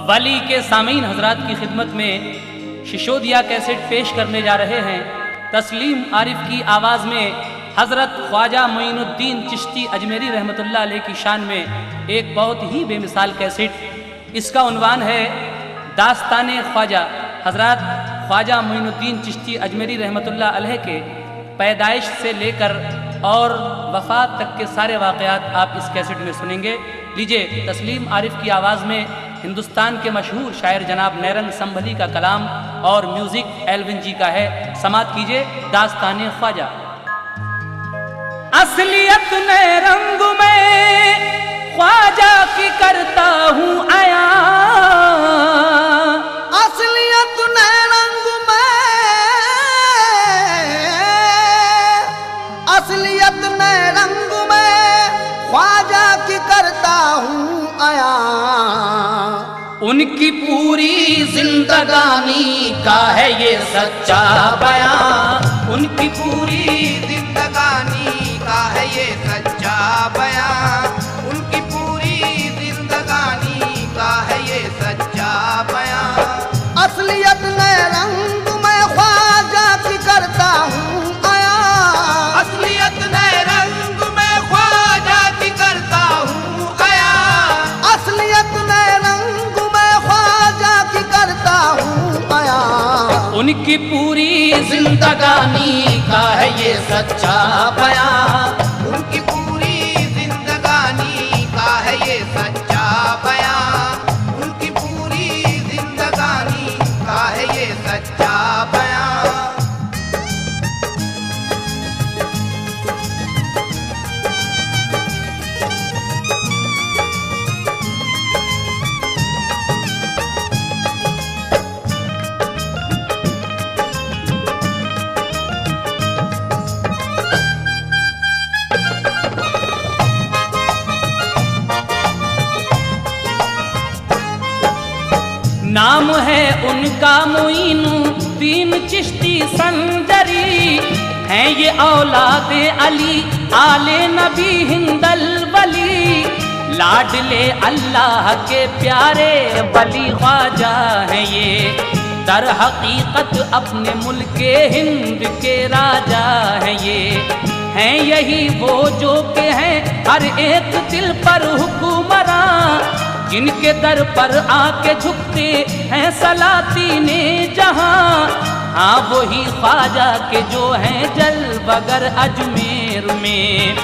मव्वाली के सामीन हजरात की खिदमत में शिशोदिया कैसेट पेश करने जा रहे हैं। तस्लीम आरिफ की आवाज़ में हज़रत ख्वाजा मोइनुद्दीन चिश्ती अजमेरी रहमतुल्लाह अलैह की शान में एक बहुत ही बेमिसाल कैसेट। इसका उन्वान है दास्ताने ख्वाजा। हज़रत ख्वाजा मोइनुद्दीन चिश्ती अजमेरी रहमतुल्लाह अलैह के पैदाइश से लेकर और वफ़ात तक के सारे वाक़यात आप इस कैसेट में सुनेंगे। लीजिए, तस्लीम आरिफ की आवाज़ में हिंदुस्तान के मशहूर शायर जनाब नैरंग संभली का कलाम और म्यूज़िक एल्विन जी का है। समात कीजिए दास्ताने ख्वाजा। असलियत नैरंग में ख्वाजा की करता हूँ आया, असलियत नैरंग में, असलियत नैरंग में ख्वाजा की करता हूँ आया। उनकी पूरी जिंदगानी का है ये सच्चा बयां, उनकी पूरी जिंदगानी का है ये सच्चा बयां, उनकी पूरी जिंदगानी का है ये सच्चा बयां। असलियत नैरंग में ख्वाजा की करता हूँ आया, असलियत नैरंग में ख्वाजा की करता हूँ आया, असलियत नैरंग में ख्वाजा की करता हूँ आया। उनकी पूरी जिंदगानी का है ये सच्चा बयां, उनकी पूरी जिंदगानी का है ये सच्चा बयां, उनकी पूरी जिंदगानी का है ये सच्चा बयां। नाम है उनका मोइनुद्दीन चिश्ती संजरी, हैं ये औलादे अली आले नबी हिंदल वली, लाडले अल्लाह के प्यारे वली ख्वाजा हैं ये, दर हकीकत अपने मुल्के हिंद के राजा हैं ये, हैं यही वो जो के हैं हर एक दिल पर हुक्मरां, जिनके दर पर आके झुकते हैं सलातीने जहां। हाँ वही ख्वाजा के जो हैं जलवगर अजमेर में,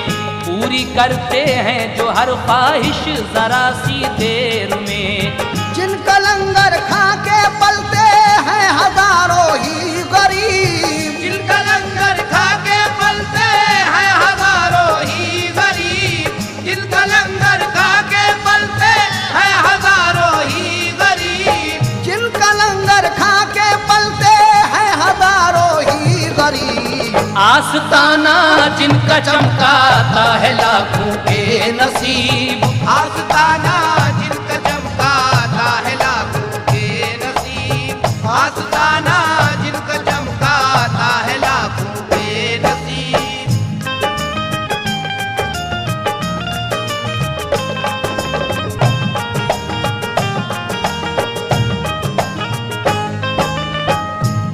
पूरी करते हैं जो हर ख्वाहिश जरा सी देर में। जिनका लंगर खा के पलते हैं हजारों ही गरीब, जिनका लंगर खा के पलते हैं हजारों ही गरीब, जिनका लंगर खा के पलते हैं हजारों ही गरीब, जिनका लंगर खा के पलते हैं हजारों ही गरीब। आस्ताना जिनका चमकाता है लाखों के नसीब, आस्ताना जिनका चमकाता है लाखों के नसीब, आस्ताना जिनका चमकाता है लाखों के नसीब।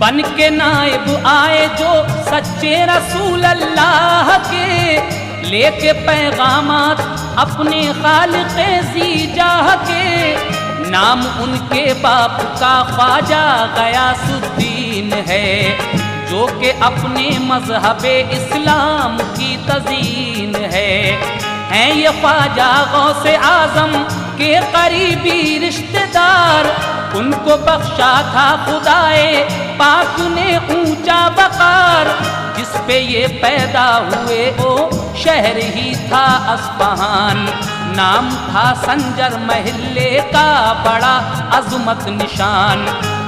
बन के नायब आए जो सच्चे रसूल अल्लाह के, लेके पैगामात अपने खालिक़े ज़ीजाह के। नाम उनके बाप का ख्वाजा गयासुद्दीन है, जो कि अपने मज़हबे इस्लाम की तज़ीन है। हैं ये ख्वाजा गौसे आज़म के करीबी रिश्तेदार, उनको बख्शा था खुदाए पाक ने ऊंचा वकार, जिस पे ये पैदा हुए वो शहर ही था अस्फहान, नाम था संजर महल्ले का बड़ा अज़मत निशान।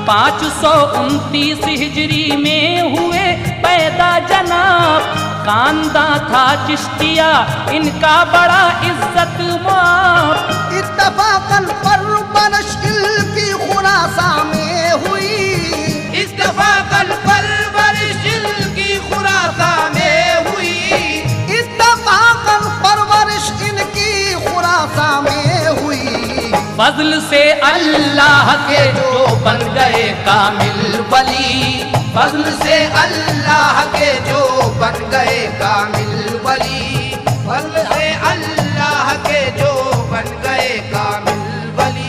529 हिजरी में हुए पैदा जनाब, खानदां था चिश्तिया इनका बड़ा इज्जत माप। इत्तफाकन परवरिश इनकी खुरासा में हुई, इत्तफाकन परवरिश इनकी खुरासा में हुई, इत्तफाकन परवरिश इनकी खुरासा में हुई। फजल से अल्लाह के जो बन गए कामिल वली, फजल से अल्लाह के जो बन गए कामिल वली, फजल से अल्लाह के जो बन गए कामिल वली।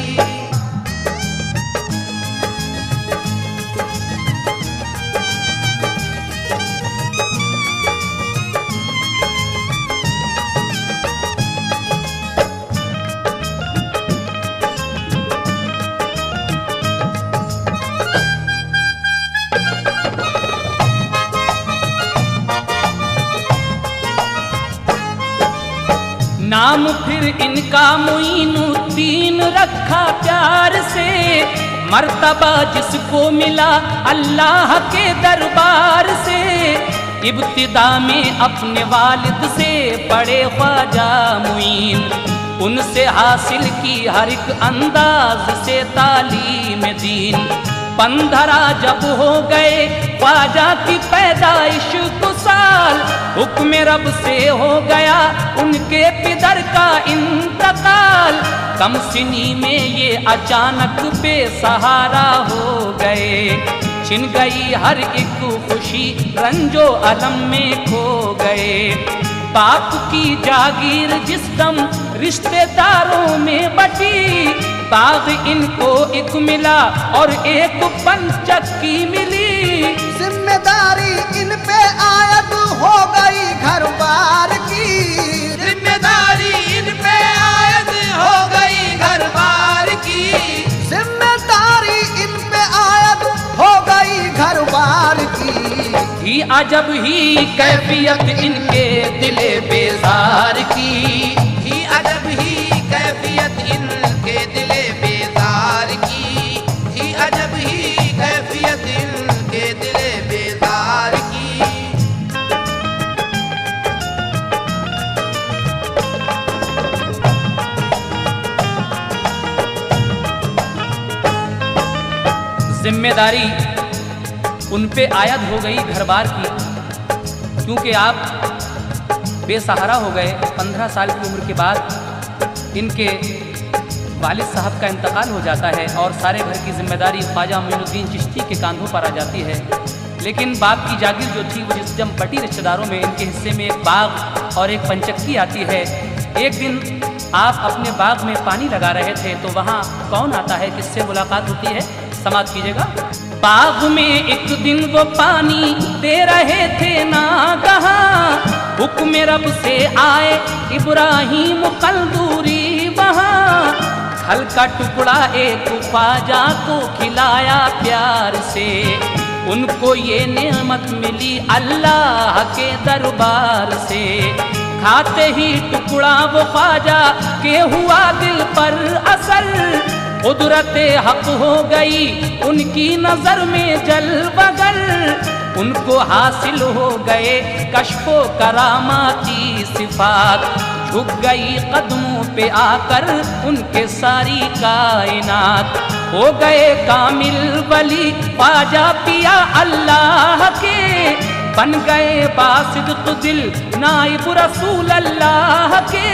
नाम फिर इनका मुईनुद्दीन रखा प्यार से, मर्तबा जिसको मिला अल्लाह के दरबार से। इब्तिदा में अपने वालिद से पढ़े ख्वाजा मुईन, उनसे हासिल की हर एक अंदाज से तालीम दीन। 15 जब हो गए ख्वाजा की पैदाइश को साल, हुक्म रब से हो गया उनके पिदर का इंतकाल। कम सिनी में ये अचानक बेसहारा हो गए, छिन गई हर एक खुशी रंजो अलम में खो गए। बाप की जागीर जिस दम रिश्तेदारों में बटी, बाग इनको एक मिला और एक पंचक्की मिली। जिम्मेदारी इन पे आयद हो गई घर बार की, जिम्मेदारी इन पे आयद हो गई घर बार की, जिम्मेदारी इन पे आयद हो गई घर बार की। ही अजब ही कैफियत इनके दिले बेजार की, ही अजब ही कैफियत इनके दिले बेजार की, ही अजब ही कैफियत इनके दिले बेजार की। जिम्मेदारी उन पे आयद हो गई घर बार की, क्योंकि आप बेसहारा हो गए। 15 साल की उम्र के बाद इनके वालिद साहब का इंतकाल हो जाता है और सारे घर की जिम्मेदारी ख्वाजा मोइनुद्दीन चिश्ती के कांधों पर आ जाती है। लेकिन बाप की जागीर जो थी वो जिस जम बटी रिश्तेदारों में, इनके हिस्से में एक बाग और एक पंचक्की आती है। एक दिन आप अपने बाग में पानी लगा रहे थे तो वहाँ कौन आता है, किससे मुलाकात होती है, समाप्त कीजिएगा। बाग में एक दिन वो पानी दे रहे थे नागहां, हुक्म रब से आए इब्राहिम कलदूरी वहाँ। खल का टुकड़ा एक ख्वाजा को खिलाया प्यार से, उनको ये नेमत मिली अल्लाह के दरबार से। खाते ही टुकड़ा वो ख्वाजा के हुआ दिल पर असर, कुदरत हक हो गई उनकी नजर में जलवगर। उनको हासिल हो गए कश्फो करामाती सिफात, झुक गई कदमों पे आकर उनके सारी कायनात। हो गए कामिल वली ख्वाजा पिया अल्लाह के, बन गए बासिद्क़ दिल नाइब रसूल अल्लाह के।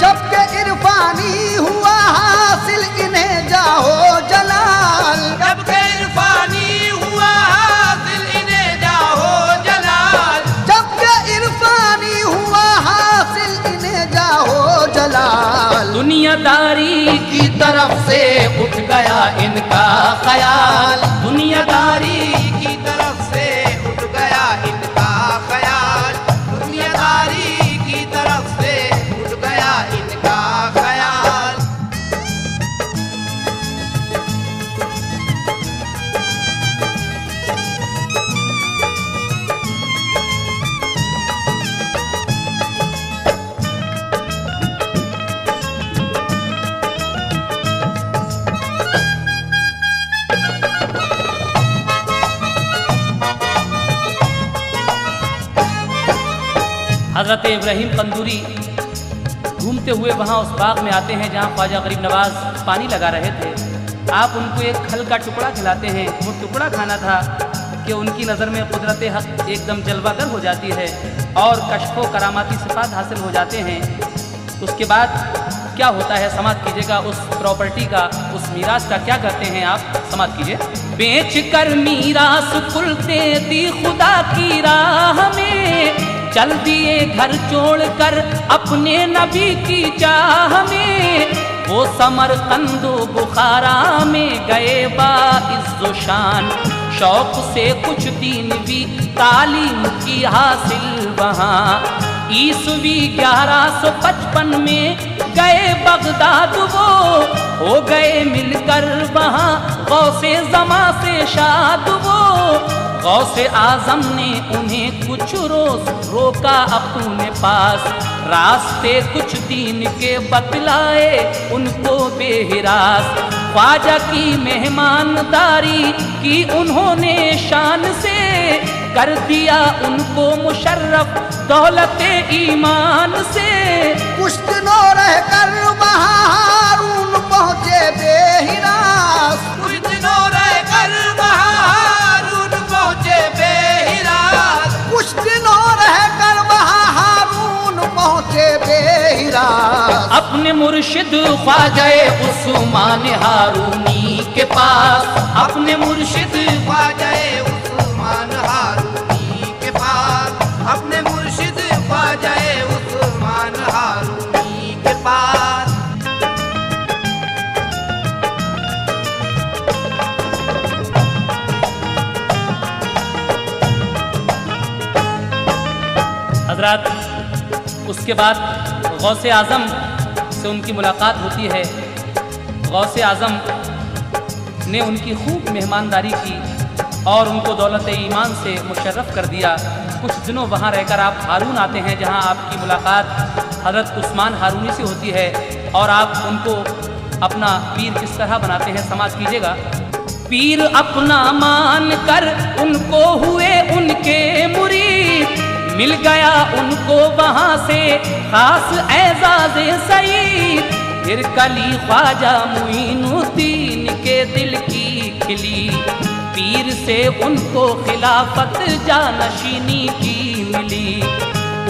जबकि इरफानी हुआ हासिल इन्हें जाहो जलाल, जबकि इरफानी हुआ हासिल इन्हें जाहो जलाल, जबकि इरफानी हुआ हासिल इन्हें जाहो जलाल। दुनियादारी की तरफ से उठ गया इनका ख्याल, दुनियादारी की तरफ से उठ गया इनका ख्याल, दुनियादारी की तरफ से उठ गया इनका ख्याल। हज़रत इब्राहिम कंदूरी घूमते हुए वहाँ उस बाग में आते हैं जहाँ ख्वाजा गरीब नवाज पानी लगा रहे थे। आप उनको एक खल का टुकड़ा खिलाते हैं। वो टुकड़ा खाना था कि उनकी नज़र में कुदरत हक एकदम जलवागर हो जाती है और कश्फो करामाती सिफात हासिल हो जाते हैं। उसके बाद क्या होता है समाप्त कीजिएगा। उस प्रॉपर्टी का, उस मीरास का क्या करते हैं आप, समाप्त कीजिए। बेच कर मीरास कुल दे दी खुदा की राह में, चल दिए घर छोड़कर अपने नबी की चाह में। वो समरकंदो बुखारा में गए बाइज़्ज़ो शान, शौक से कुछ दीन भी तालीम की हासिल वहाँ। ईस्वी 1155 में गए बगदाद वो, हो गए मिलकर वहाँ गौसे ज़मा से शाद वो। गौसे आज़म ने उन्हें कुछ रोज़ रोका अपने पास, रास्ते कुछ दीन के बतलाए उनको बेहिरास। ख्वाजा की मेहमानदारी की उन्होंने शान से, कर दिया उनको मुशर्रफ दौलत ईमान से। कुछ दिनों रहकर वहाँ हारून पहुँचे बेहिरास, कुछ दिनों रहकर वहाँ हारून पहुँचे बेहिरास, कुछ दिनों रहकर वहाँ हारून पहुँचे बेहिरास। अपने मुर्शिद ख्वाजाए उस्मान हारूनी के पास, अपने मुर्शिद ख्वाजाए उस्मान हारूनी के पास, अपने मुर्शिद ख्वाजाए उस्मान हारूनी के पास। हजरात, उसके बाद गौसे आज़म से उनकी मुलाकात होती है। गौसे आज़म ने उनकी खूब मेहमानदारी की और उनको दौलत ईमान से मुशर्रफ कर दिया। कुछ दिनों वहाँ रहकर आप हारून आते हैं, जहाँ आपकी मुलाकात हज़रत उस्मान हारूनी से होती है और आप उनको अपना पीर किस तरह बनाते हैं, समाज कीजिएगा। पीर अपना मान कर उनको हुए उनके मुरीद, मिल गया उनको वहाँ से खास एजाज़े सईद। फिर कली ख्वाजा मुईनुद्दीन के दिल की खिली, पीर से उनको खिलाफत जानशीनी की मिली।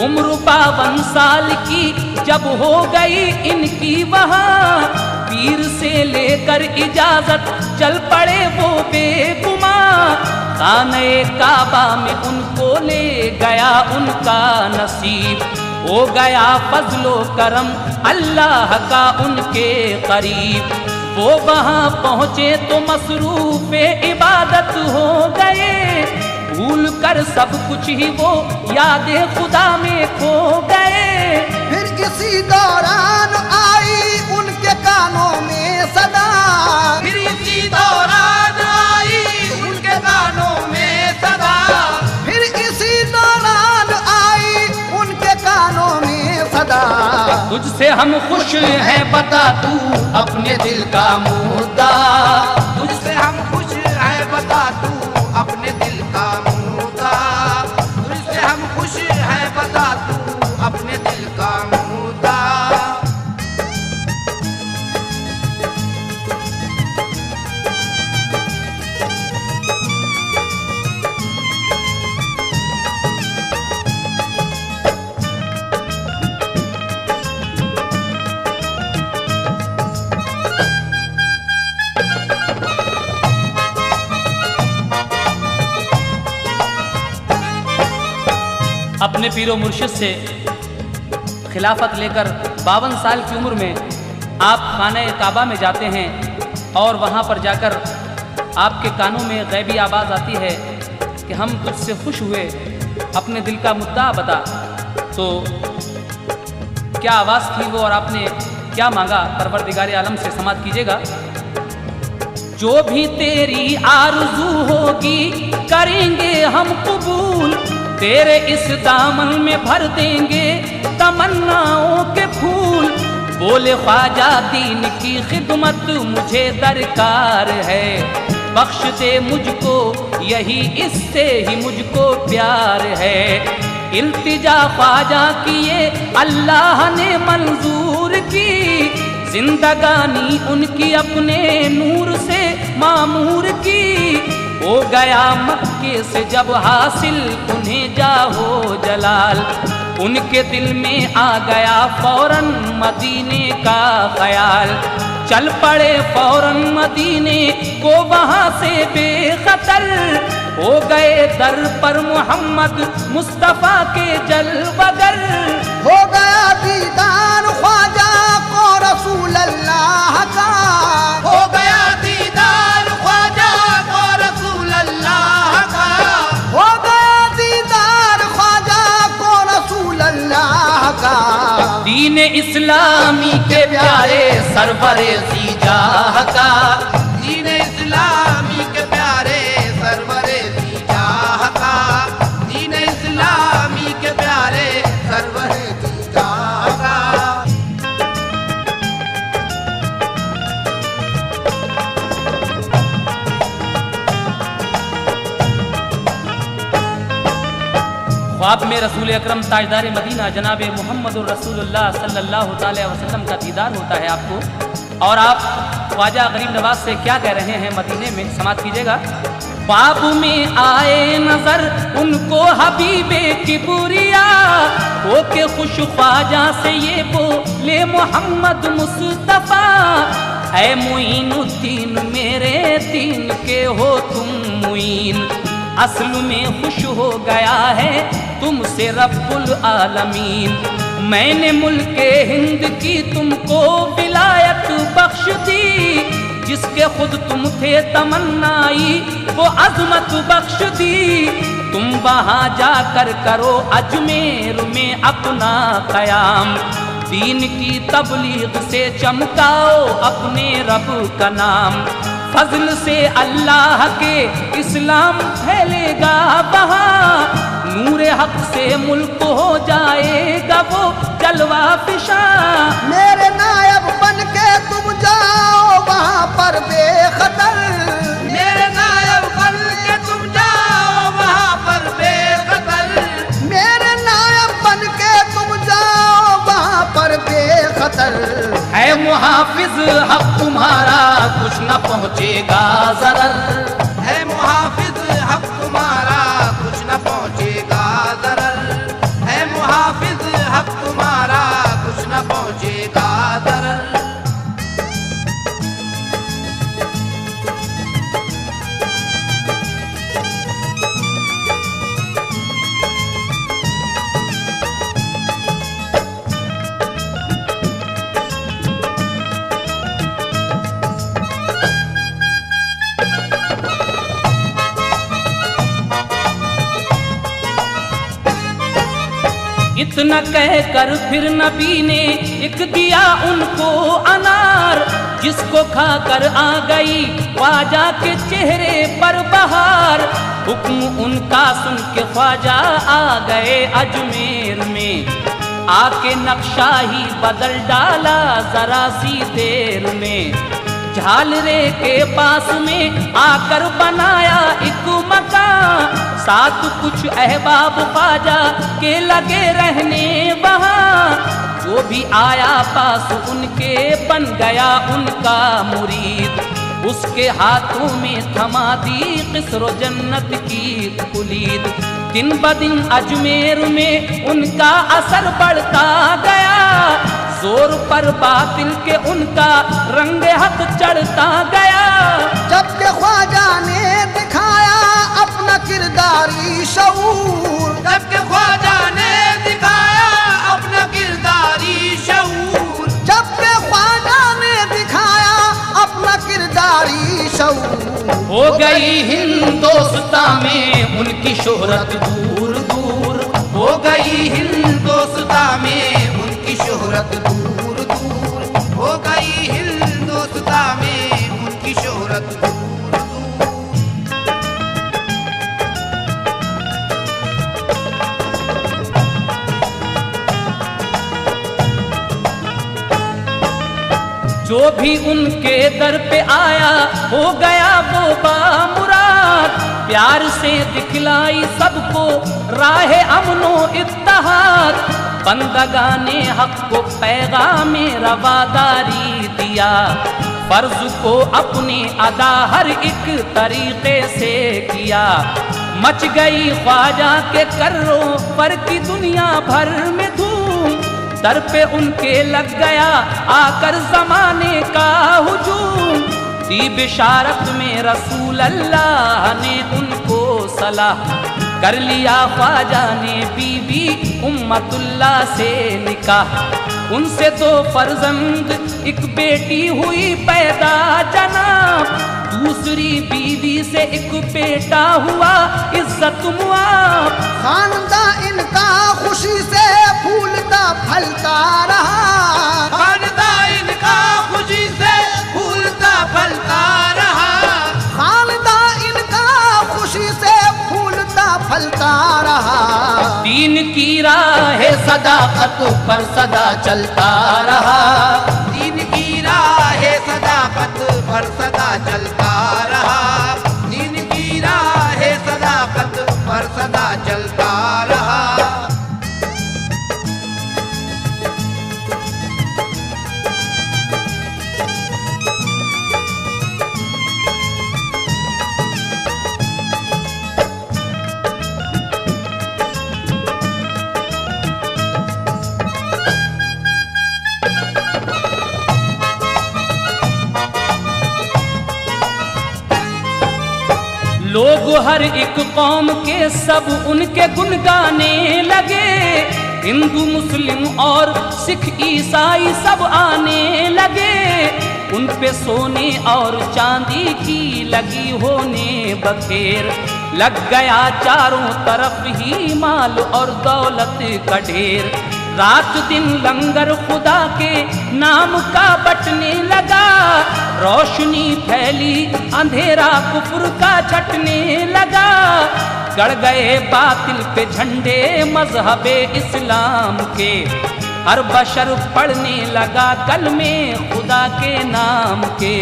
उम्र 52 साल की जब हो गई इनकी वहाँ, पीर से लेकर इजाजत चल पड़े वो बेगुमां। खाने काबा में उनको ले गया उनका नसीब, हो गया फजलो करम अल्लाह का उनके करीब। वो वहाँ पहुँचे तो मसरूफ़े इबादत हो गए, भूल कर सब कुछ ही वो यादे खुदा में खो गए। फिर इसी दौरान आई उनके कानों में सदा, फिर इसी दौरान आई उनके कानों में सदा, फिर इसी दौरान आई उनके कानों में सदा। तुझसे हम खुश हैं बता तू अपने दिल का मुद्दा, तुझसे हम खुश हैं बता तू अपने दिल का मुद्दा, तुझसे हम खुश हैं बता तू अपने दिल का मुद्दा। अपने पीरो मुर्शिद से खिलाफत लेकर 52 साल की उम्र में आप खाने काबा में जाते हैं और वहाँ पर जाकर आपके कानों में गैबी आवाज़ आती है कि हम तुझसे खुश हुए, अपने दिल का मुद्दा बता। तो क्या आवाज़ थी वो और आपने क्या मांगा परवरदिगार आलम से, समात कीजिएगा। जो भी तेरी आरज़ू होगी करेंगे हम कबूल, तेरे इस दामन में भर देंगे तमन्नाओं के फूल। बोले ख्वाजा दीन की खिदमत मुझे दरकार है, बख्श दे मुझको यही इससे ही मुझको प्यार है। इल्तिजा ख्वाजा की ये अल्लाह ने मंजूर की, जिंदगानी उनकी अपने नूर से मामूर की। हो गया मक्के से जब हासिल उन्हें जाहो जलाल, उनके दिल में आ गया फौरन मदीने का ख्याल। चल पड़े फौरन मदीने को वहाँ से बेखतर, हो गए दर पर मोहम्मद मुस्तफ़ा के जलवगर। हो गया दीदार ख्वाजा को रसूल अल्लाह का, हो गया दीदार ख्वाजा को रसूल अल्लाह का, हो गया दीदार ख्वाजा को रसूल अल्लाह का। दीन इस्लामी के प्यारे सरवरे ज़ीजाह का, दीन इस्लामी के प्यारे सरवरे ज़ीजाह का, दीन इस्लामी के प्यारे सरवरे ज़ीजाह का। ख्वाब में रसूल अकरम ताजदार मदीना जनाब मोहम्मद रसूलुल्लाह सल्लल्लाहु अलैहि वसल्लम का दीदार होता है आपको, और आप ख्वाजा गरीब नवाज से क्या कह रहे हैं मदीने में, समात कीजिएगा। ख्वाब में आए नजर उनको हबीबे किबरिया, होके खुश ख्वाजा से ये बोले मोहम्मद मुस्तफ़ा, ऐ मुईनुद्दीन मेरे दीन के हो तुम मुईन, असल में खुश हो गया है तुमसे रब्बुल आलमीन। मैंने मुल्के हिंद की तुमको विलायत बख्श दी, जिसके खुद तुम थे तमन्नाई वो अजमत बख्श दी। तुम वहाँ जाकर करो अजमेर में अपना कयाम, दीन की तबलीग से चमकाओ अपने रब का नाम। फजल से अल्लाह के इस्लाम फैलेगा वहाँ, नूरे हक से मुल्क हो जाएगा वो जलवा फिशा। मेरे नायब बन के तुम जाओ वहाँ पर बेखतर, मेरे नायब बन के तुम जाओ वहाँ पर बेखतर, मेरे नायब बन के तुम जाओ वहाँ पर बेखतर। है मुहाफिज हक तुम्हारा कुछ न पहुँचेगा ज़रर, है मुहाफिज हक तुम्हारा कुछ न पहुँचेगा ज़रर, है मुहाफिज हक तुम्हारा कुछ न पहुँचेगा ज़रर। इतना कह कर फिर नबी ने एक दिया उनको अनार, जिसको खाकर आ गई ख्वाजा के चेहरे पर बहार। हुक्म उनका सुन के ख्वाजा आ गए अजमेर में, आके नक्शा ही बदल डाला जरा सी देर में। झालरे के पास में आकर बनाया एक मकान, साथ कुछ अहबाब ख्वाजा के लगे रहने वहाँ। जो भी आया पास उनके बन गया उनका मुरीद, उसके हाथों में थमा दी किस्रो जन्नत की कुलीद। दिन ब दिन अजमेर में उनका असर बढ़ता गया, जोर पर बातिल के उनका रंग हक चढ़ता गया। जब के ख्वाजा ने दिखाया अपना किरदारी शऊर, जब के ख्वाजा ने दिखाया अपना किरदारी शऊर, जब के ख्वाजा ने दिखाया अपना किरदारी शऊर। हो गई हिंदोस्तां में उनकी शोहरत दूर दूर, हो गई हिंदोस्तां में उनकी शोहरत दूर दूर, हो गई हिंदोस्तां में उनकी शोहरत दूर दूर। जो भी उनके दर पे आया हो गया वो बामुराद। प्यार से दिखलाई सबको राह अमनो इत्तेहाद, बंदगाने हक को पैगाम रवादारी दिया। फर्ज को अपने अदा हर एक तरीके से किया, मच गई ख्वाजा के कर्रों पर की दुनिया भर में धूम। दर पे उनके लग गया आकर जमाने का हुजूम। दी बिशारत में रसूल अल्लाह ने उनको सलाह, कर लिया ख्वाजा ने बीबी उम्मतुल्लाह से निकाह। उनसे 2 फर्जंद एक बेटी हुई पैदा जनाब, दूसरी बीवी से एक बेटा हुआ इज्जत मुआब। खानदा इनका खुशी से फूलता फलता रहा, खानदा इनका खुशी से फूलता फलता रहा, खानदा इनका खुशी से फूलता फलता रहा। दीन की राह सदाकत पर सदा चलता रहा, दीन की राह सदाकत पर सदा चलता रहा, दीन की राह सदाकत पर सदा चलता रहा। लोग हर एक कौम के सब उनके गुण गाने लगे। हिंदू मुस्लिम और सिख ईसाई सब आने लगे। उन पे सोने और चांदी की लगी होने बखेर, लग गया चारों तरफ ही माल और दौलत का ढेर। रात दिन लंगर खुदा के नाम का बटने लगा, रोशनी फैली अंधेरा कुफ्र का छटने लगा। गड़ गए बातिल पे झंडे मजहबे इस्लाम के, हर बशर पढ़ने लगा कलमे खुदा के नाम के।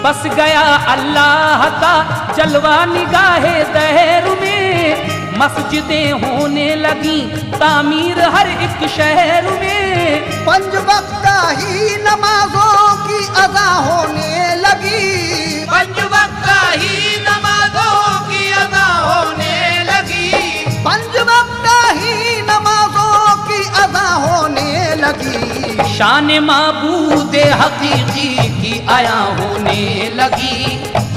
बस गया अल्लाह का जलवा निगाहे दहर में, मस्जिदें होने लगी तामीर हर एक शहर में। 5 वक्त ही नमाजों की अदा होने लगी, 5 वक्त ही नमाजों की अदा होने लगी, 5 वक्त ही नमाजों की अदा होने लगी। शान माबूद हकीकी की आया होने लगी,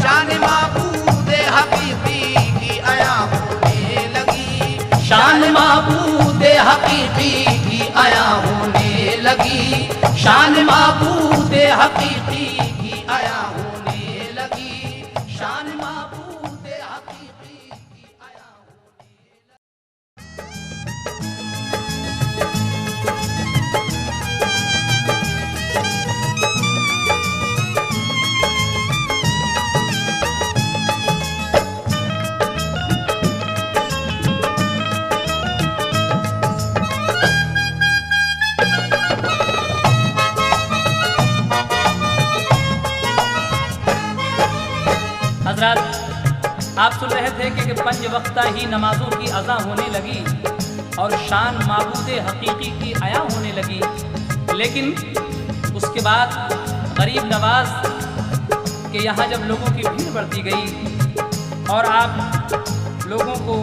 शान माबूद हकीकी की आया होने लगी, शान माबूद हकीकी की आया होने लगी, शान माबूद हकीकी की आया होने लगी, शान माबूद हकीकी की आया होने लगी। हजरत, आप सुन रहे थे कि 5 वक्ता ही नमाजों की अज़ा होने लगी और शान माबूद हकीकी की आया होने लगी। लेकिन उसके बाद गरीब नवाज के यहाँ जब लोगों की भीड़ बढ़ती गई और आप लोगों को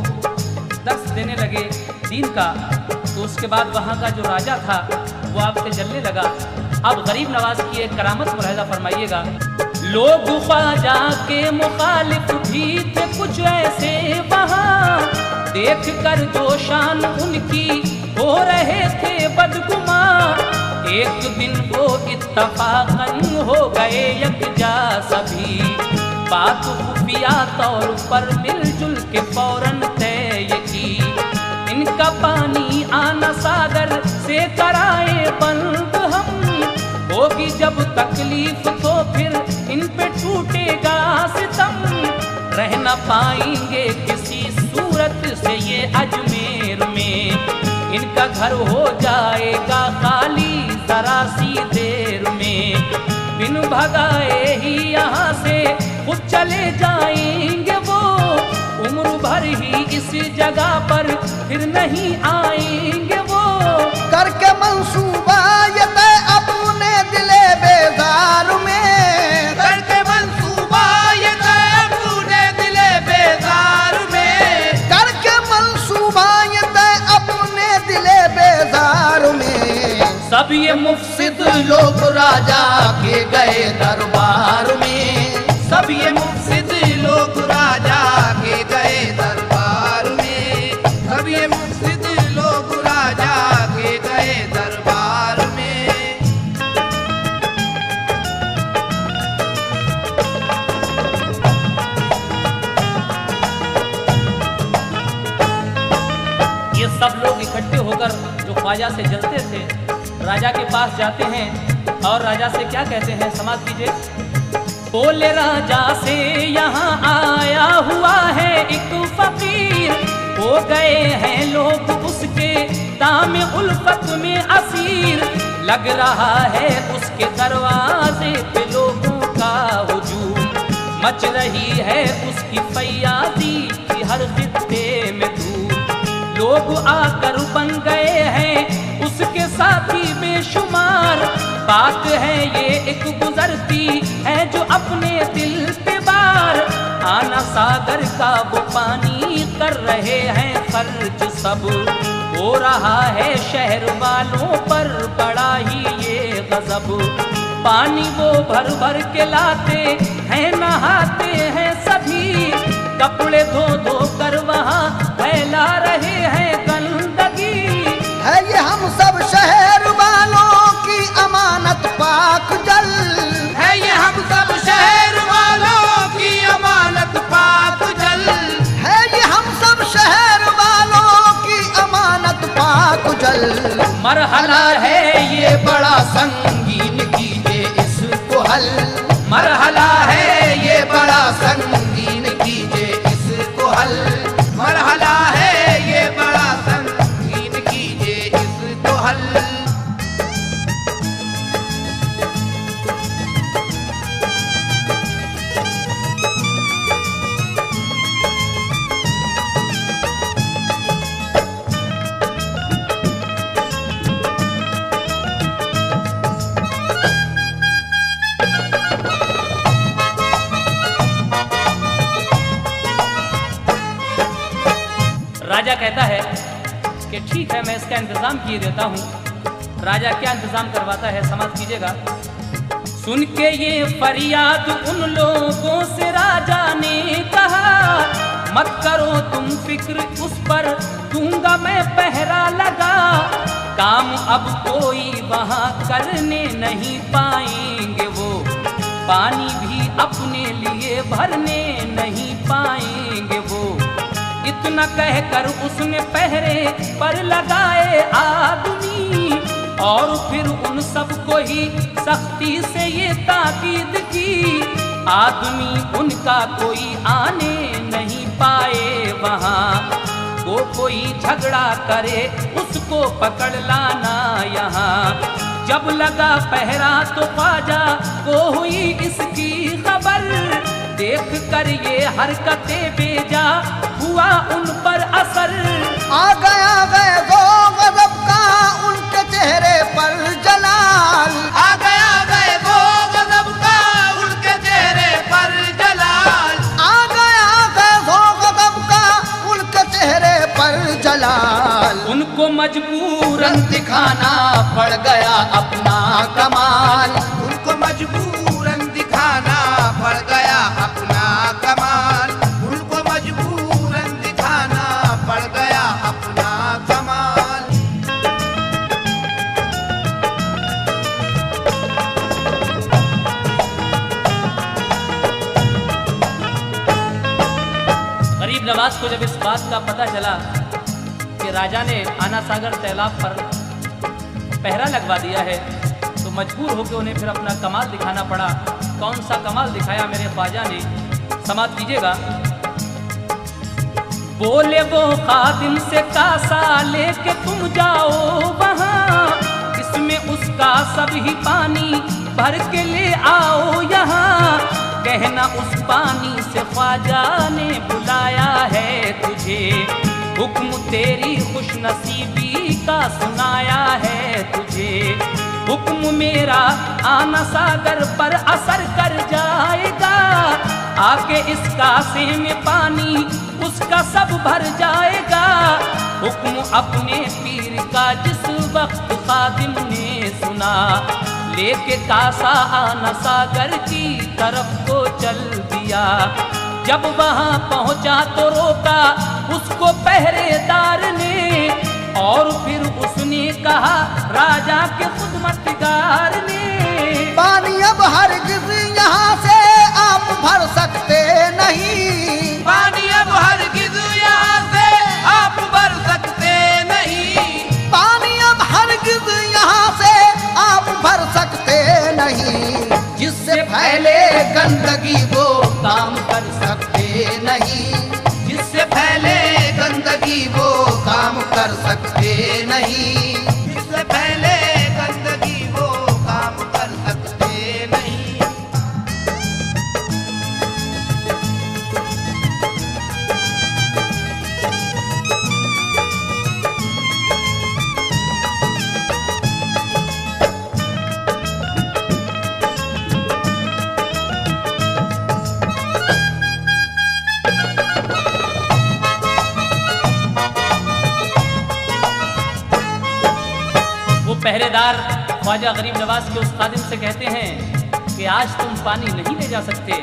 दर्स देने लगे दीन का, तो उसके बाद वहाँ का जो राजा था वो आपसे जलने लगा। अब गरीब नवाज की एक करामत मुलाहिजा फरमाइएगा। लोग ख्वाजा के मुखालिफ भी थे कुछ ऐसे वहाँ, देख कर जो शान उनकी हो रहे थे बदगुमा। एक दिन वो इत्तफाकन हो गए यकजा सभी, बात खुफिया तौर पर मिलजुल के फौरन तय की। इनका पानी आना सागर से कराए बंद हम, होगी जब तकलीफ तो फिर इन पे टूटेगा सितम। रह न पाएंगे किसी सूरत से ये अजमेर में, इनका घर हो जाएगा खाली जरा सी देर में। बिन भगाए ही यहाँ से खुद चले जाएंगे वो, उम्र भर ही इस जगह पर फिर नहीं आएंगे वो। करके मंसूबा ये तय अपने दिले बेजार में, करके मंसूबा ये तय अपने दिले बेजार में। सब ये मुफसिद लोग राजा के गए दरबार में, सब ये मुफसिद लोग राजा के गए दरबार में, सब ये मुफसिद लोग राजा के गए दरबार में। ये सब लोग इकट्ठे होकर जो ख्वाजा से जलते थे राजा के पास जाते हैं और राजा से क्या कहते हैं, समाप्त कीजिए। बोले राजा से यहाँ आया हुआ है एक फकीर, हो गए हैं लोग उसके दाम उल्फत में असीर, लग रहा है उसके दरवाजे पे लोगों का हुजूम, मच रही है उसकी फैयादी की हर खित्ते में धूम, लोग आकर बन गए हैं उसके साथी बेशुमार, बात है ये एक गुजरती है जो अपने दिल पे बार, आना सागर का वो पानी कर रहे हैं खर्च सब, हो रहा है शहर वालों पर बड़ा ही ये गजब, पानी वो भर भर के लाते हैं नहाते हैं सभी, कपड़े धो धो कर वहाँ फैला रहे हैं गंदगी, है ये हम सब शहर वालों की अमानत पाक जल, है ये हम सब शहर वालों की अमानत पाक जल, है ये हम सब शहर वालों की अमानत पाक जल, मरहला है ये बड़ा संगीन कीजिए इसको हल, मरहला है ये बड़ा संगीन कीजिए इसको हल, मरहला है ये बड़ा संगीन कीजिए इसको हल। राजा कहता है कि ठीक है मैं इसका इंतजाम किए देता हूँ। राजा क्या इंतजाम करवाता है, समाप्त कीजिएगा। सुन के ये फरियाद उन लोगों से राजा ने कहा, मत करो तुम फिक्र उस पर, दूंगा मैं पहरा लगा, काम अब कोई वहाँ करने नहीं पाएंगे वो, पानी भी अपने लिए भरने नहीं पाएंगे वो, इतना कहकर उसने पहरे पर लगाए आदमी, और फिर उन सबको ही सख्ती से ये ताकीद की, आदमी उनका कोई आने नहीं पाए वहाँ, वो कोई झगड़ा करे उसको पकड़ लाना यहाँ, जब लगा पहरा तो ख्वाजा को हुई इसकी खबर, देख कर ये हरकतें बेजा हुआ उन पर असर, आ गए दो गजब का उनके चेहरे पर जलाल, आ गए दो गजब का उनके चेहरे पर जलाल, आ गए दो गजब का उनके चेहरे पर जलाल, उनको मजबूरन दिखाना पड़ गया अपना कमाल, उनको मजबूरन दिखाना पड़ गया अपना कमाल, उनको मजबूरन दिखाना पड़ गया अपना कमाल। गरीब नवाज को जब इस बात का पता चला कि राजा ने आना सागर तालाब पर पहरा लगवा दिया है, तो मजबूर होकर उन्हें फिर अपना कमाल दिखाना पड़ा। कौन सा कमाल दिखाया मेरे ख्वाजा ने, समाप्त कीजिएगा। बोले वो खादिम से कासा लेके तुम जाओ वहाँ, इसमें उसका सब ही पानी भर के ले आओ यहाँ, कहना उस पानी से ख्वाजा ने बुलाया है तुझे, हुक्म तेरी खुशनसीबी का सुनाया है तुझे, हुक्म मेरा आना सागर पर असर कर जाएगा, आके इस कासे में पानी उसका सब भर जाएगा, हुक्म अपने पीर का जिस वक्त खादिम ने सुना। लेके कासा आना सागर की तरफ को चल दिया। जब वहां पहुंचा तो रोका उसको पहरेदार ने, और फिर उसने कहा राजा के खुदमतगार ने, पानी अब हरगिज यहाँ से आप भर सकते नहीं। पानी अब हरगिज यहाँ से आप भर सकते नहीं। पानी अब हरगिज यहाँ से आप भर सकते नहीं। जिससे फैले गंदगी वो काम कर सकते नहीं। जिससे फैले गंदगी वो काम कर सकते नहीं। जिससे फैले गंदगी वो काम कर सकते नहीं। पहरेदार ख्वाजा गरीब नवाज के उस खादिम से कहते हैं कि आज तुम पानी नहीं ले जा सकते,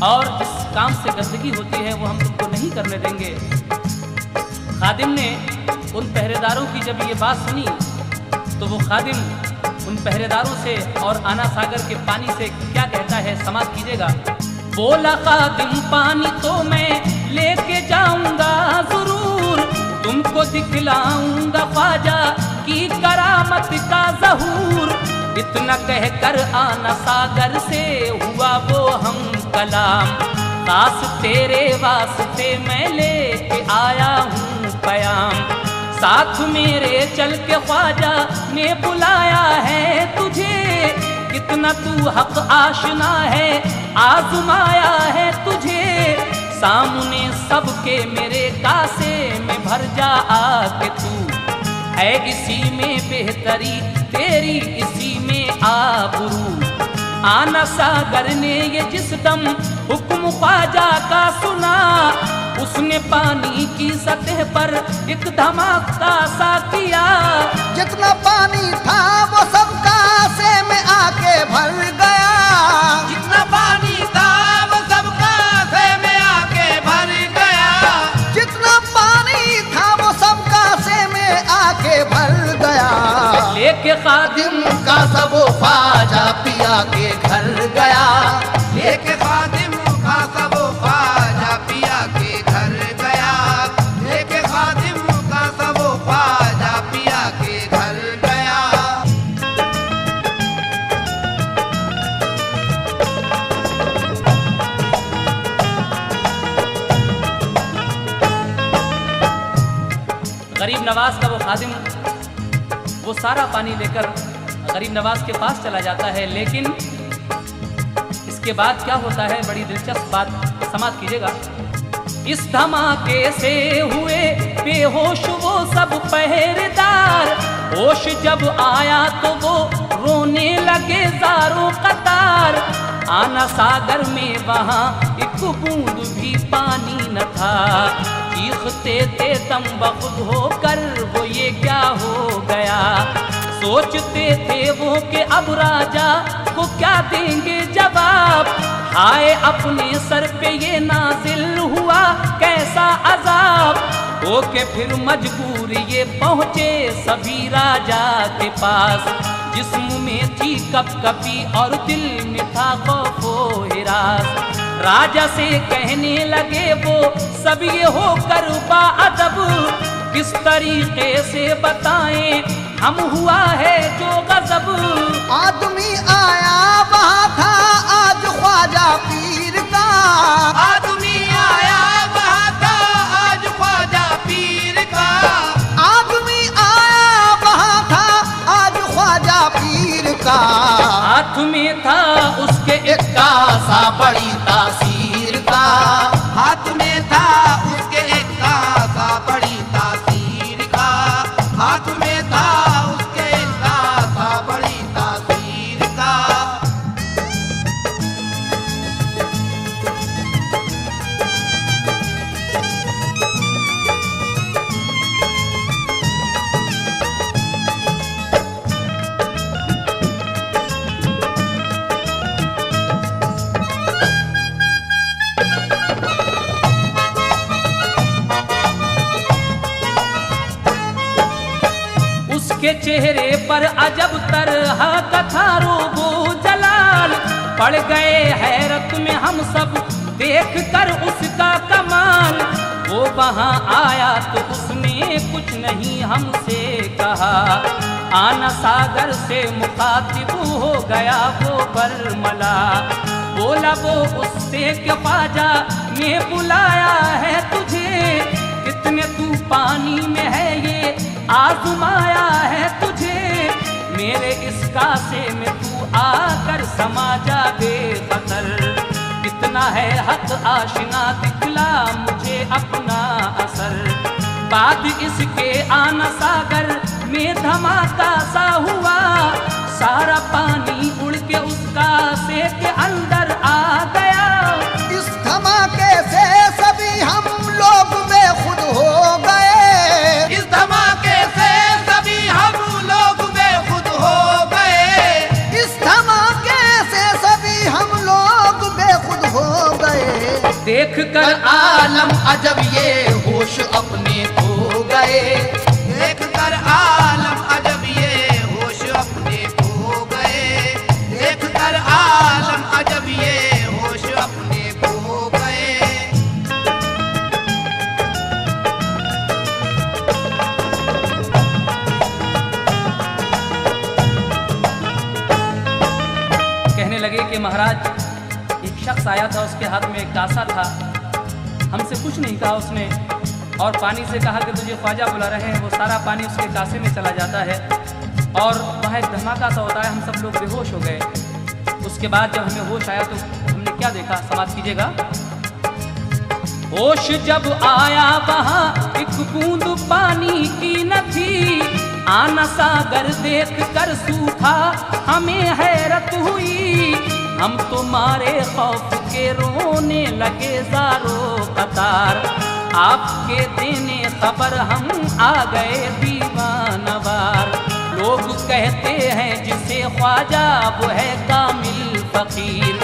और जिस काम से गंदगी होती है वो हम तुमको नहीं करने देंगे। खादिम ने उन पहरेदारों की जब ये बात सुनी तो वो खादिम उन पहरेदारों से और आना सागर के पानी से क्या कहता है, समाप्त कीजिएगा। बोला खादिम पानी तो मैं लेके जाऊंगा जरूर, तुमको दिखलाऊंगा ख्वाजा की करामत का ज़हूर। इतना कहकर आना सागर से हुआ वो हम कलाम, खास तेरे वास्ते मैं लेके आया हूँ पयाम। साथ मेरे चल के ख्वाजा ने बुलाया है तुझे, कितना तू हक आशना है आजमाया है तुझे। सामने सबके मेरे कासे में भर जा आके तू, है इसी में बेहतरी तेरी इसी में आबरू। आना सागर ने ये जिस दम हुक्म ख्वाजा का सुना, उसने पानी की सतह पर एक धमाका सा किया। जितना पानी था वो सब कासे में आके भर गया। जितना पानी था वो सब कासे में आके भर गया। जितना पानी था वो सब कासे में आके भर गया। लेके खादिम का सब वो ख्वाजा पिया के घर गया। लेके खादिम का सब ख्वाजा पिया के घर गया। लेके खादिम का सब ख्वाजा पिया के घर गया। गरीब नवाज का वो खादिम वो सारा पानी लेकर गरीब नवाज के पास चला जाता है। लेकिन इसके बाद क्या होता है, बड़ी दिलचस्प बात, समाप्त कीजिएगा। इस धमाके से हुए बेहोश वो सब पहरेदार, होश जब आया तो वो रोने लगे ज़ारों कतार। आना सागर में वहाँ एक बूंद भी पानी न था, चीखते थे दम बखुद होकर वो ये क्या हो गया। सोचते थे वो कि अब राजा को क्या देंगे जवाब, हाय अपने सर पे ये नाजिल हुआ कैसा अजाब। होके फिर मजबूर ये पहुँचे सभी राजा के पास, जिस्म में थी कपकपी और दिल में था खौफो हिरास। राजा से कहने लगे वो सब ये होकर बाअदब, किस तरीके से बताएं हम हुआ है जो गजब। आदमी आया वहाँ था आज ख्वाजा पीर का। आदमी आया वहाँ था आज ख्वाजा पीर का। आदमी आया वहाँ था आज ख्वाजा पीर का। हाथ में था उसके एक कासा बड़ी तासीर का। हाथ में था उसके एक कासा बड़ी तासीर का। हाथ में था उसके एक कासा बड़ी तासीर का। उसके चेहरे पर अजब तरह का था रूबो जलाल। पड़ गए हैरत में हम सब देख कर उसका कमाल। वो वहाँ आया तो उसने कुछ नहीं हमसे कहा, आना सागर से मुखातिब हो गया वो बरमला। बोला वो उससे कि ख्वाजा ने बुलाया है तुझे, कितने तू पानी में है ये आजमाया है तुझे। मेरे इस कासे में तू आकर समा जा बेखतर, कितना है हक आशिना दिखला मुझे अपना असर। बाद इसके आना सागर में धमाका सा हुआ, सारा पानी उड़ के उसका से के अंदर आ गया। इस धमाके से सभी हम लोग बेखुद हो गए। इस धमाके से सभी हम लोग बेखुद हो गए। इस धमाके से सभी हम लोग बेखुद हो गए। देख कर आलम अजब ये होश अपने खो गए। देख कर आलम अजब ये होश अपने खो गए। देख कर आलम अजब ये होश अपने खो गए। कहने लगे कि महाराज, एक शख्स आया था, उसके हाथ में एक कासा था, हमसे कुछ नहीं कहा उसने, और पानी से कहा कि तुझे ख्वाजा बुला रहे हैं। वो सारा पानी उसके कासे में चला जाता है और वहाँ एक धमाका सा होता है, हम सब लोग बेहोश हो गए। उसके बाद जब हमें होश आया तो हमने क्या देखा, समाप्त कीजिएगा। होश जब आया वहाँ एक बूंद पानी की न थी, आना सागर देख कर सूखा हमें हैरत हुई। हम तो मारे खौफ के रोने लगे ज़ारो कतार, आपके देने खबर हम आ गए दीवानवार। लोग कहते हैं जिसे ख्वाजा वो है कामिल फकीर,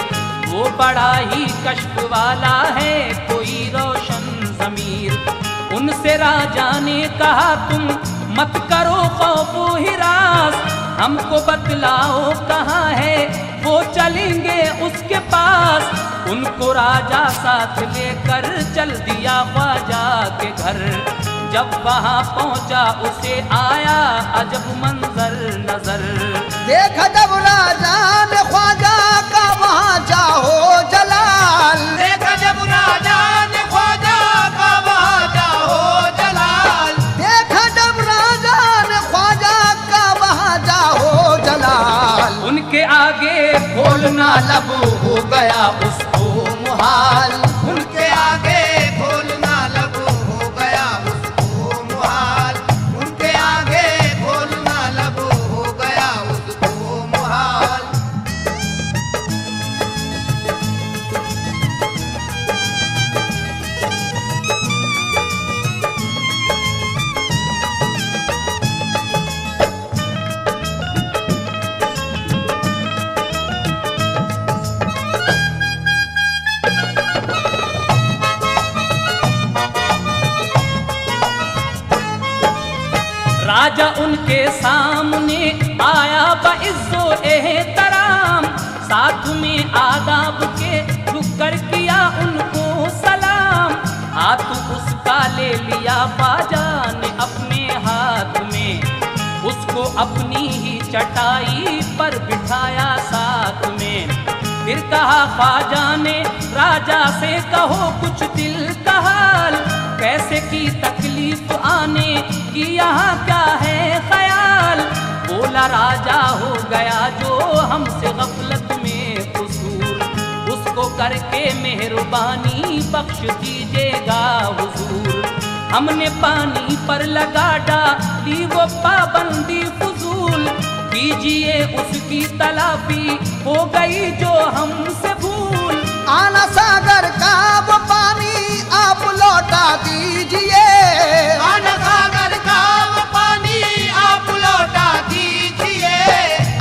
वो बड़ा ही कश्फ वाला है कोई रोशन ज़मीर। उनसे राजा ने कहा तुम मत करो खौफो हिरास, हमको बतलाओ कहाँ है वो चलेंगे उसके पास। उनको राजा साथ लेकर चल दिया ख्वाजा के घर, जब वहाँ पहुँचा उसे आया अजब मंजर नजर। देखा जब राजा ने ख्वाजा का वहाँ जाहो जलाल। देखा जब राजा ने ख्वाजा का वहाँ जाहो जलाल। देखा जब राजा ने ख्वाजा का वहाँ जाहो जलाल। उनके आगे खोलना लब हो गया उसको मुहाल। उनके आगे खोलना लब हो गया उसको मुहाल। उनके आगे खोलना लब हो गया उसको मुहाल। राजा उनके सामने आया बइज़्ज़ो एहतराम, साथ में आदाब के रुक कर किया उनको सलाम। हाथ उसका ले लिया ख्वाजा ने अपने हाथ में, उसको अपनी ही चटाई पर बिठाया साथ में। फिर कहा ख्वाजा ने राजा से कहो कुछ दिल का हाल, कैसे की तकलीफ आने की यहाँ क्या है ख्याल। बोला राजा हो गया जो हमसे गफलत में कसूर, उसको करके मेहरबानी बख्श दीजिएगा हुजूर। हमने पानी पर लगा डाली वो पाबंदी फजूल, कीजिए उसकी तलाफी हो गई जो हमसे भूल। आना सागर का वो पानी आप लौटा दीजिए। आना सागर का वो पानी आप लौटा दीजिए।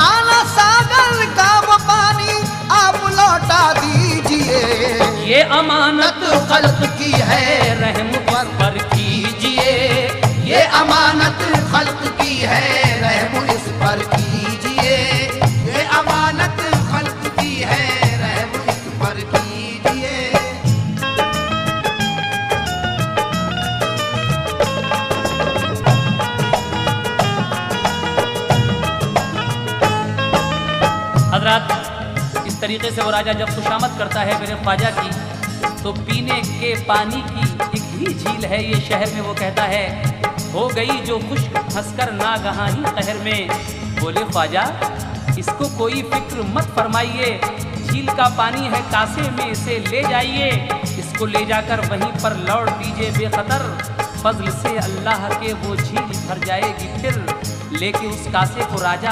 आना सागर का वो पानी आप लौटा दीजिए। ये अमानत खल्क की है रहम पर कीजिए। ये अमानत खल्क की है तरीके से वो राजा जब खुशामद करता है मेरे ख्वाजा की, तो पीने के पानी की एक ही झील है ये शहर में। वो कहता है हो गई जो खुश्क हंसकर नागहां ही कहर में। बोले ख्वाजा इसको कोई फिक्र मत फरमाइए, झील का पानी है कासे में, इसे ले जाइए, इसको ले जाकर वहीं पर लौट दीजिए बेखतर। फजल से अल्लाह के वो झील भर जाएगी फिर। लेके उस कासे को राजा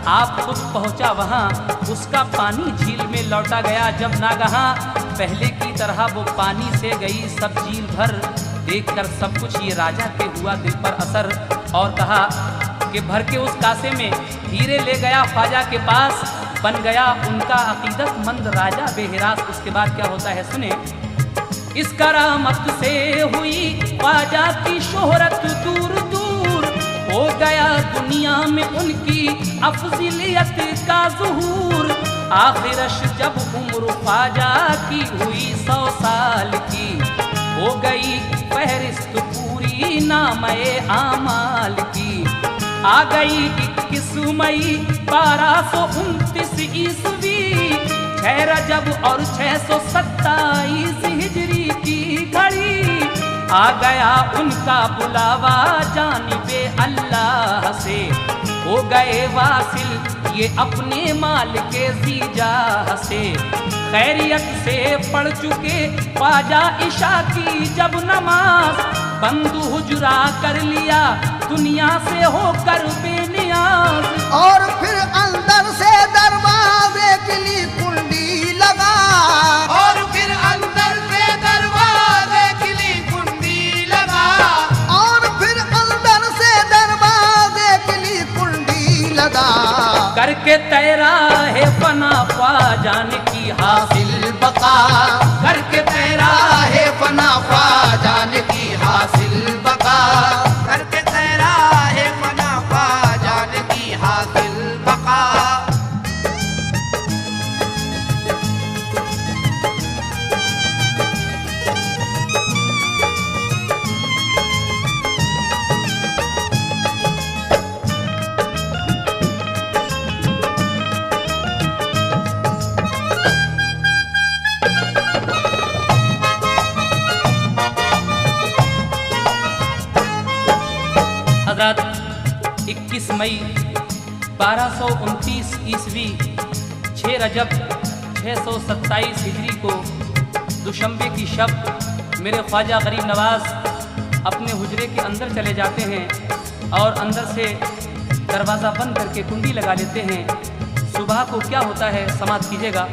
आप खुद पहुंचा वहां, उसका पानी झील में लौटा गया जब नागहां। पहले की तरह वो पानी से गई सब झील भर। देखकर सब कुछ ये राजा के हुआ दिल पर असर, और कहा कि भर के उस कासे में हीरे ले गया ख्वाजा के पास, बन गया उनका अकीदतमंद राजा बेहिरास। उसके बाद क्या होता है सुने। इस करामत से हुई ख्वाजा की शोहरत दूर दूर, हो गया दुनिया में उनकी अफजीलियत का ज़ुहूर। आखिरश जब उम्र ख्वाजा की हुई 100 साल की, हो गई फहरिस्त पूरी नामे आमाल की। आ गई 21 मई 1229 ईस्वी, 6 रजब और 627 हिजरी की घड़ी। आ गया उनका बुलावा जानिबे अल्लाह से, हो गए वासिल ये अपने माल के जीजा से। खैरियत से पढ़ चुके ख्वाजा इशा की जब नमाज, बंदू हुजरा कर लिया दुनिया से होकर बेनियाज। और फिर अंदर से दरवाजे के लिए कुंडी लगा, और फिर अंदर से दरवाजे के लिए कुंडी लगा, और फिर अंदर से दरवाजे के लिए कुंडी लगा। करके तैरा है फना ख्वाजा ने की हासिल बका, करके तेरा है फना ख्वाजा ने की हासिल बका, करके तेरा है फना ख्वाजा ने की हासिल बका। हज़रत 21 मई 1229 ईस्वी 6 रजब 627 हिजरी को दुशंबे की शब मेरे ख्वाजा गरीब नवाज अपने हुजरे के अंदर चले जाते हैं और अंदर से दरवाज़ा बंद करके कुंडी लगा लेते हैं। सुबह को क्या होता है समाप्त कीजिएगा।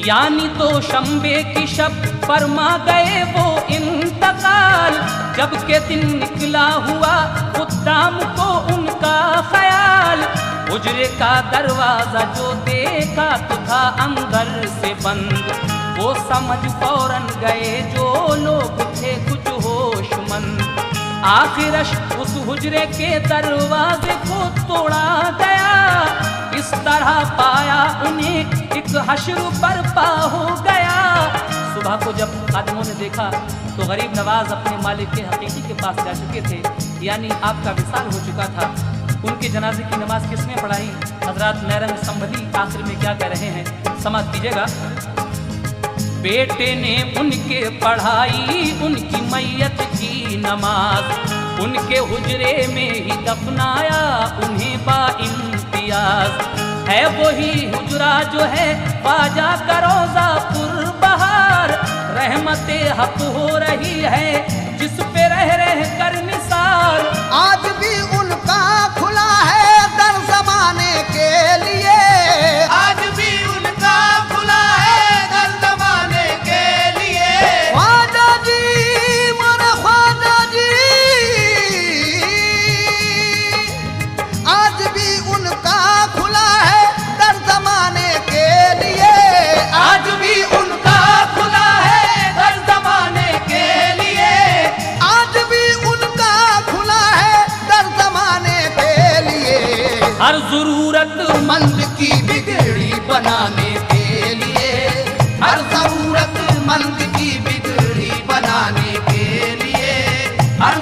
यानी तो शंबे की शब फरमा गए वो इंतकाल, जब के दिन निकला हुआ खुद्दाम को उनका ख्याल। हुजरे का दरवाजा जो देखा तो था अंदर से बंद, वो समझ फौरन गए जो लोग थे कुछ होशमंद। आखिरश उस हुजरे के दरवाजे को तोड़ा गया, इस तरह पाया उन्हें एक हश्र बर्पा हो गया। सुबह को जब खादिमों ने देखा तो गरीब नवाज अपने मालिक के हकीकी के पास जा चुके थे, यानी आपका विसाल हो चुका था। उनके जनाजे की नमाज किसने पढ़ाई? हजरत नैरंग संभली आखिर में क्या कह रहे हैं, समाप्त कीजिएगा। बेटे ने उनके पढ़ाई उनकी मैयत की नमाज, उनके हुजरे में ही दफनाया उन्हें बाइम्तियाज। है वही हुजरा जो है ख्वाजा का रोजा पुरबहार, रहमते हक हो रही है जिस पे रह कर निसार। आज भी उनका खुला है दर जमाने के लिए, आज भी उनका खुला है दर जमाने के लिए। ख्वाजा जी मोरे ख्वाजा जी, आज भी उनका खुला है दर जमाने के लिए, आज भी उनका खुला है दर जमाने के लिए। आज भी उनका खुला है दर जमाने के लिए। हर जरूरतमंद की बिगड़ी बनाने के लिए, हर जरूरतमंद की बिगड़ी बनाने के लिए, हर